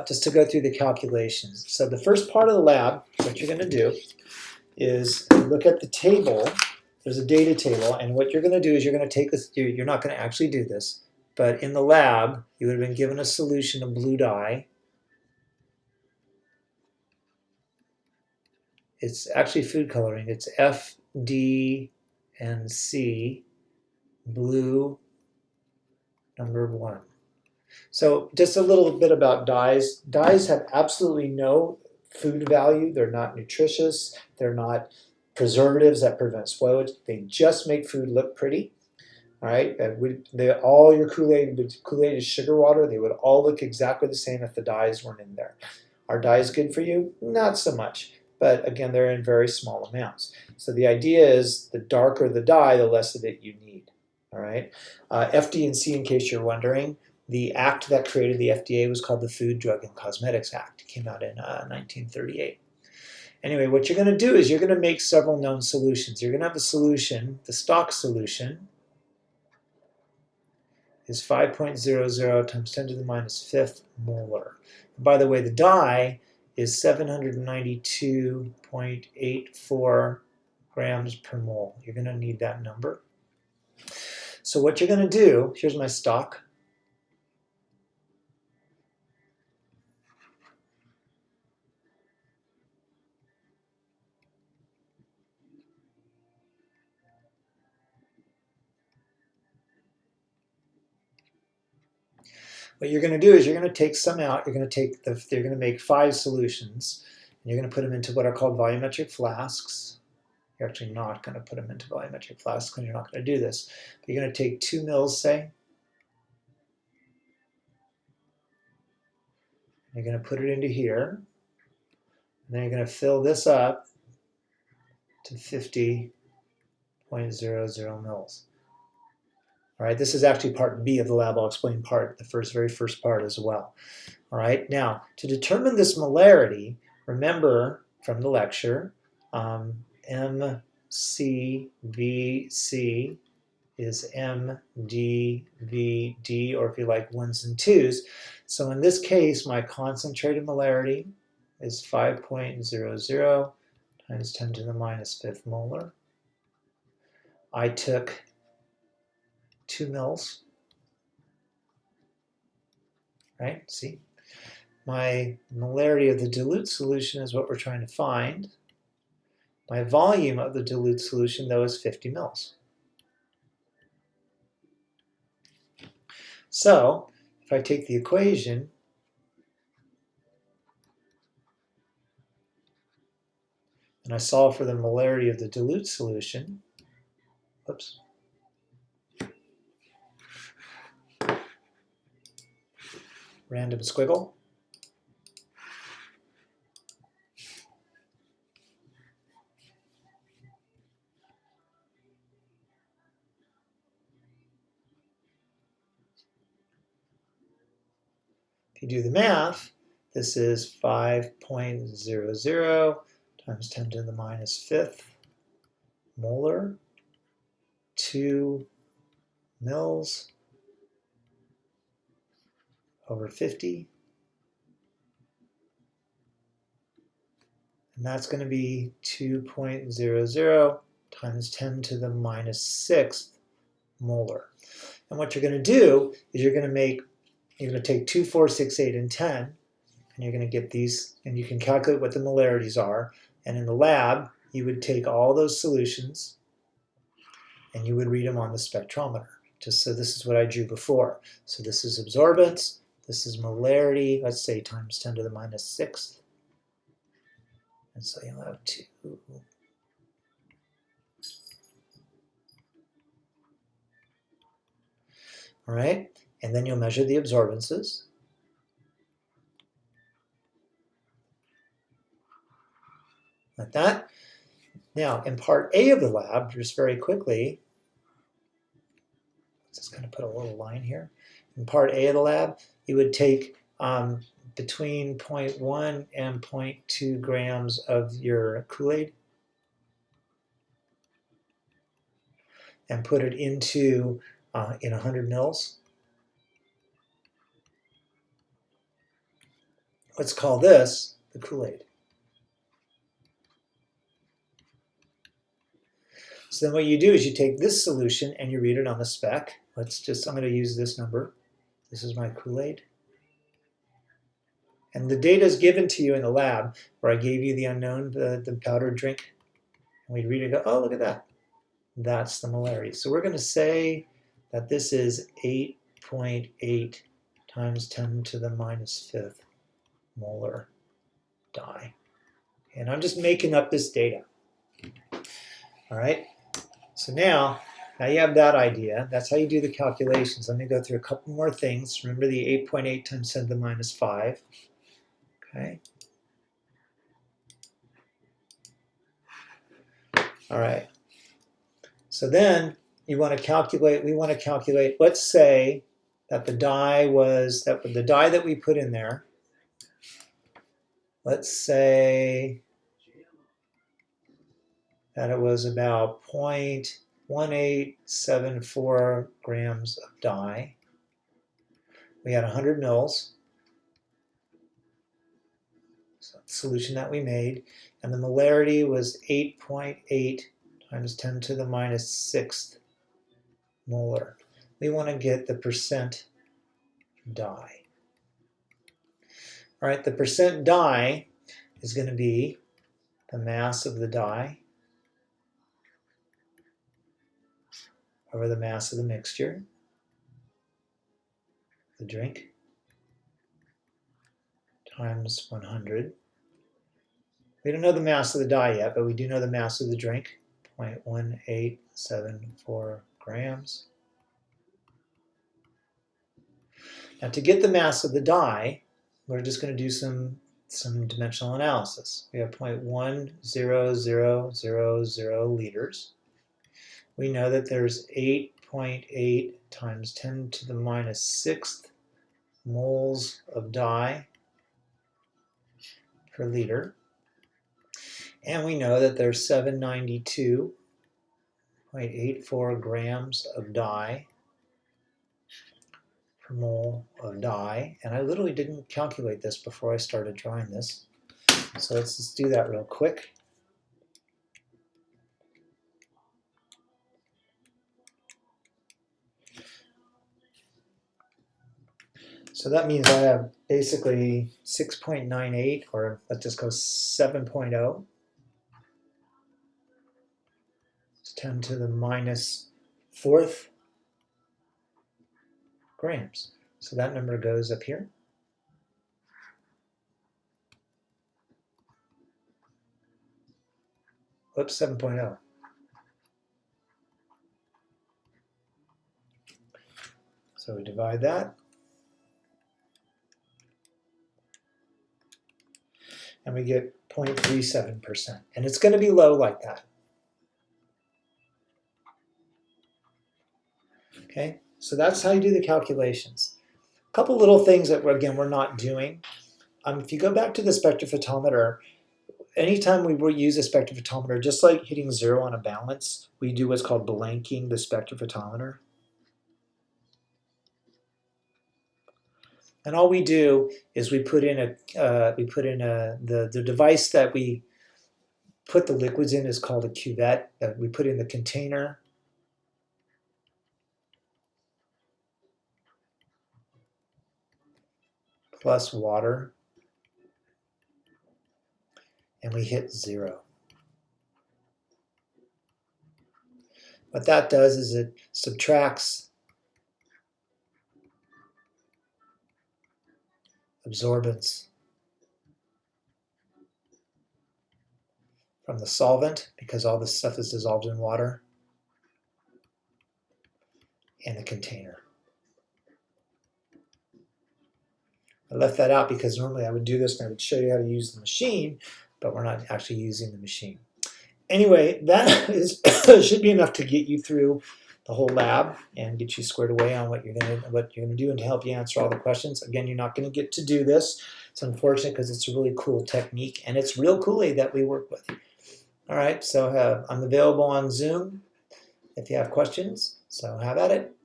just to go through the calculations. So the first part of the lab, what you're going to do is look at the table. There's a data table, and what you're going to do is you're going to take this. You're not going to actually do this, but in the lab, you would have been given a solution of blue dye. It's actually food coloring. It's F, D, and C, blue, number 1. So just a little bit about dyes. Dyes have absolutely no food value. They're not nutritious. They're not preservatives that prevent spoilage. They just make food look pretty. All right, all your Kool-Aid is sugar water. They would all look exactly the same if the dyes weren't in there. Are dyes good for you? Not so much. But again, they're in very small amounts. So the idea is the darker the dye, the less of it you need. All right. FD and C, in case you're wondering, the act that created the FDA was called the Food, Drug, and Cosmetics Act. It came out in 1938. Anyway, what you're going to do is you're going to make several known solutions. You're going to have a solution, the stock solution is 5.00 times 10 to the minus 5th molar. And by the way, the dye is 792.84 grams per mole. You're going to need that number. So what you're going to do, here's my stock. What you're going to do is you're going to take some out. You're going to make 5 solutions, and you're going to put them into what are called volumetric flasks. You're actually not going to put them into volumetric flasks because you're not going to do this. But you're going to take 2 mils, say. You're going to put it into here. And then you're going to fill this up to 50.00 mils. All right, this is actually part B of the lab. I'll explain the very first part as well. All right, now to determine this molarity, remember from the lecture, MCVC is MDVD, or if you like, 1s and 2s. So in this case, my concentrated molarity is 5.00 times 10 to the minus 5th molar. I took 2 mils, right? See? My molarity of the dilute solution is what we're trying to find. My volume of the dilute solution, though, is 50 mils. So, if I take the equation, and I solve for the molarity of the dilute solution, whoops, random squiggle. If you do the math, this is 5.00 times 10 to the minus 5th molar, 2 mils over 50. And that's going to be 2.00 times 10 to the minus 6th molar. And what you're going to do is you're going to take 2, 4, 6, 8, and 10, and you're going to get these, and you can calculate what the molarities are. And in the lab, you would take all those solutions, and you would read them on the spectrometer. So this is what I drew before. So this is absorbance, this is molarity, let's say times 10 to the minus 6th. And so you'll have 2. All right, and then you'll measure the absorbances. Like that. Now, in part A of the lab, just very quickly, let's just kind of put a little line here. In part A of the lab, you would take between 0.1 and 0.2 grams of your Kool-Aid and put it into in 100 mils. let's call this the Kool-Aid. So then what you do is you take this solution and you read it on the spec. I'm going to use this number. This is my Kool-Aid. And the data is given to you in the lab where I gave you the unknown, the powdered drink. And we'd read it and go, oh, look at that. That's the molarity. So we're going to say that this is 8.8 times 10 to the minus 5th molar dye. And I'm just making up this data. All right. So now you have that idea. That's how you do the calculations. Let me go through a couple more things. Remember the 8.8 times 10 to the minus 5. Okay. All right. So then we want to calculate, let's say that the dye that we put in there, let's say that it was about 0.1874 grams of dye. We had 100 mils, so the solution that we made, and the molarity was 8.8 times 10 to the minus 6th molar. We want to get the percent dye. All right, the percent dye is going to be the mass of the dye over the mass of the mixture, the drink, times 100. We don't know the mass of the dye yet, but we do know the mass of the drink, 0.1874 grams. Now to get the mass of the dye, we're just going to do some dimensional analysis. We have 0.10000 liters. We know that there's 8.8 times 10 to the minus 6th moles of dye per liter. And we know that there's 792.84 grams of dye per mole of dye. And I literally didn't calculate this before I started drawing this. So let's just do that real quick. So that means I have basically 6.98, or let's just go 7.0. It's 10 to the minus 4th grams. So that number goes up here. Whoops, 7.0. So we divide that. And we get 0.37%. And it's going to be low like that. Okay, so that's how you do the calculations. A couple little things that, again, we're not doing. If you go back to the spectrophotometer, anytime we use a spectrophotometer, just like hitting 0 on a balance, we do what's called blanking the spectrophotometer. And all we do is we put in the device that we put the liquids in is called a cuvette. We put in the container. Plus water. And we hit 0. What that does is it subtracts absorbance from the solvent, because all this stuff is dissolved in water, and the container. I left that out because normally I would do this and I would show you how to use the machine, but we're not actually using the machine. Anyway, that should be enough to get you through the whole lab and get you squared away on what you're going to do and to help you answer all the questions. Again, you're not going to get to do this. It's unfortunate because it's a really cool technique and it's real Kool-Aid that we work with. All right, so I'm available on Zoom if you have questions, so have at it.